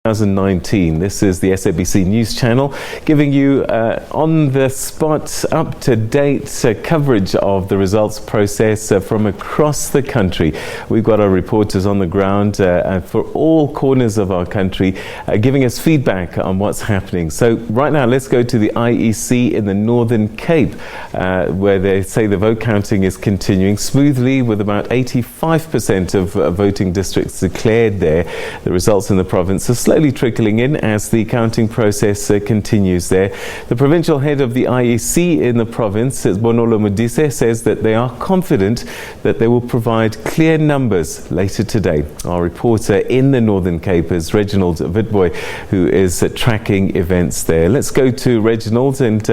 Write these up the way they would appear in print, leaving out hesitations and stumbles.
2019. This is the SABC News Channel giving you on-the-spot, up-to-date coverage of the results process from across the country. We've got our reporters on the ground for all corners of our country giving us feedback on what's happening. So right now let's go to the IEC in the Northern Cape where they say the vote counting is continuing smoothly with about 85% of voting districts declared there. The results in the province are slowly trickling in as the counting process continues there. The Provincial Head of the IEC in the province, Bonolo Modise, says that they are confident that they will provide clear numbers later today. Our reporter in the Northern Cape is Reginald Witbooi, who is tracking events there. Let's go to Reginald and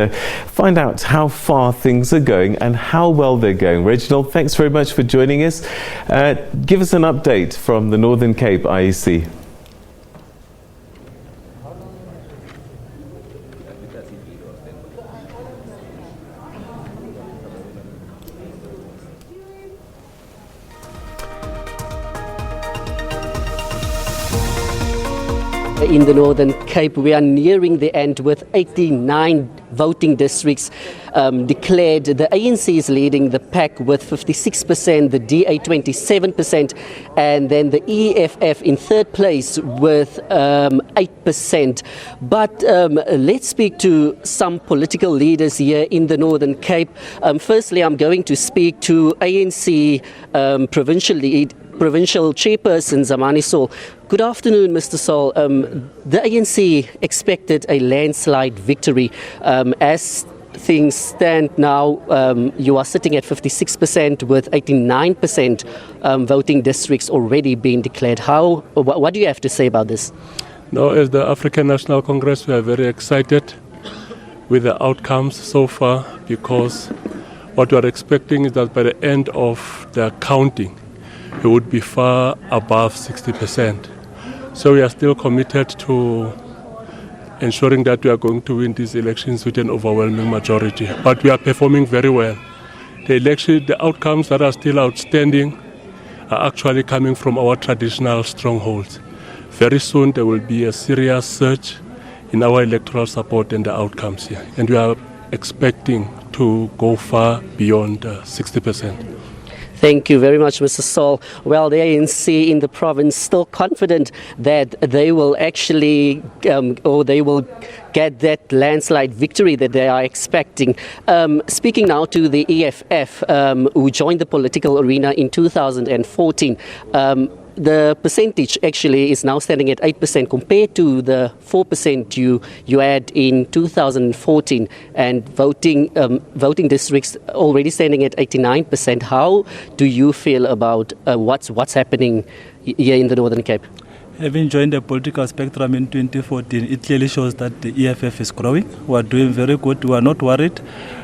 find out how far things are going and how well they're going. Reginald, thanks very much for joining us. Give us an update from the Northern Cape IEC. In the Northern Cape, we are nearing the end with 89 voting districts declared. The ANC is leading the pack with 56%, the DA 27%, and then the EFF in third place with 8%. But let's speak to some political leaders here in the Northern Cape. Firstly, I'm going to speak to ANC Provincial Chairperson Zamani Saul. Good afternoon, Mr. Saul. The ANC expected a landslide victory. As things stand now, you are sitting at 56% with 89% voting districts already being declared. What do you have to say about this? No, as the African National Congress, we are very excited with the outcomes so far, because what we are expecting is that by the end of the counting, it would be far above 60%. So we are still committed to ensuring that we are going to win these elections with an overwhelming majority. But we are performing very well. The outcomes that are still outstanding are actually coming from our traditional strongholds. Very soon there will be a serious surge in our electoral support and the outcomes here. And we are expecting to go far beyond 60%. Thank you very much, Mr. Saul. Well, the ANC in the province still confident that they will actually, they will get that landslide victory that they are expecting. Speaking now to the EFF, who joined the political arena in 2014, the percentage actually is now standing at 8% compared to the 4% you had in 2014, and voting districts already standing at 89%. How do you feel about what's happening here in the Northern Cape? Having joined the political spectrum in 2014, it clearly shows that the EFF is growing. We are doing very good. We are not worried.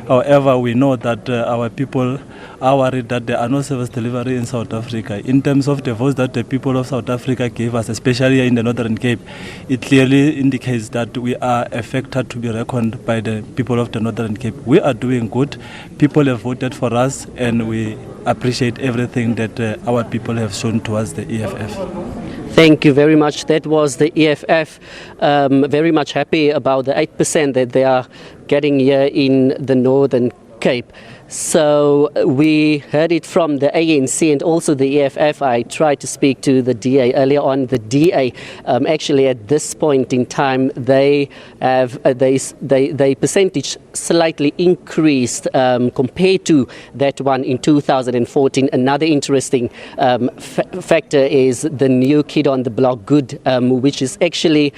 However, we know that our people are worried that there are no service delivery in South Africa. In terms of the votes that the people of South Africa gave us, especially in the Northern Cape, it clearly indicates that we are a factor to be reckoned by the people of the Northern Cape. We are doing good. People have voted for us, and we appreciate everything that our people have shown towards the EFF. Thank you very much. That was the EFF. Very much happy about the 8% that they are getting here in the Northern Cape. So we heard it from the ANC and also the EFF. I tried to speak to the DA earlier on. The DA, actually at this point in time, they have they percentage slightly increased compared to that one in 2014. Another interesting factor is the new kid on the block, Good, which is actually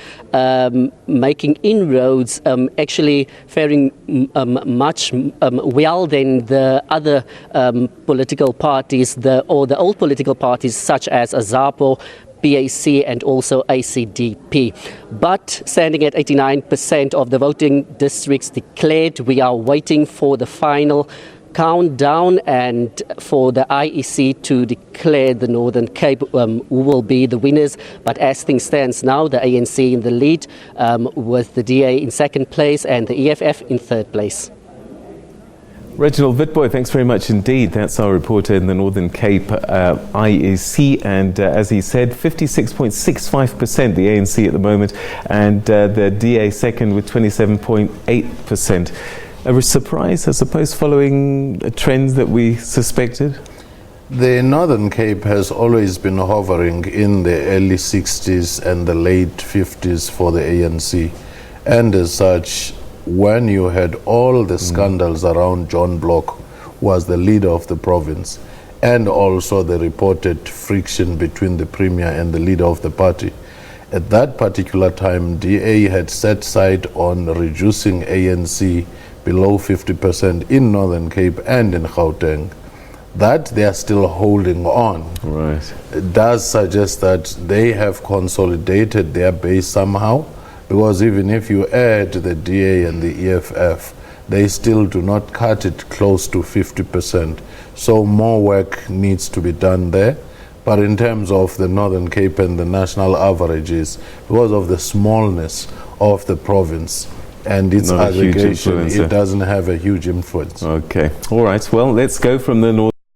making inroads, actually faring much well than the other political parties, the old political parties such as AZAPO, PAC and also ACDP. But standing at 89% of the voting districts declared, we are waiting for the final countdown and for the IEC to declare the Northern Cape who will be the winners. But as things stand now, the ANC in the lead with the DA in second place and the EFF in third place. Reginald Witbooi, thanks very much indeed. That's our reporter in the Northern Cape IEC, and as he said, 56.65% the ANC at the moment, and the DA second with 27.8%. A surprise, I suppose, following trends that we suspected? The Northern Cape has always been hovering in the early 60s and the late 50s for the ANC, and as such, when you had all the scandals around John Block, who was the leader of the province, and also the reported friction between the Premier and the leader of the party, at that particular time, DA had set sight on reducing ANC below 50% in Northern Cape and in Gauteng. That they are still holding on. Right. It does suggest that they have consolidated their base somehow, because even if you add the DA and the EFF, they still do not cut it close to 50%. So more work needs to be done there. But in terms of the Northern Cape and the national averages, because of the smallness of the province and its aggregation, it doesn't have a huge influence. Okay. All right. Well, let's go from the Northern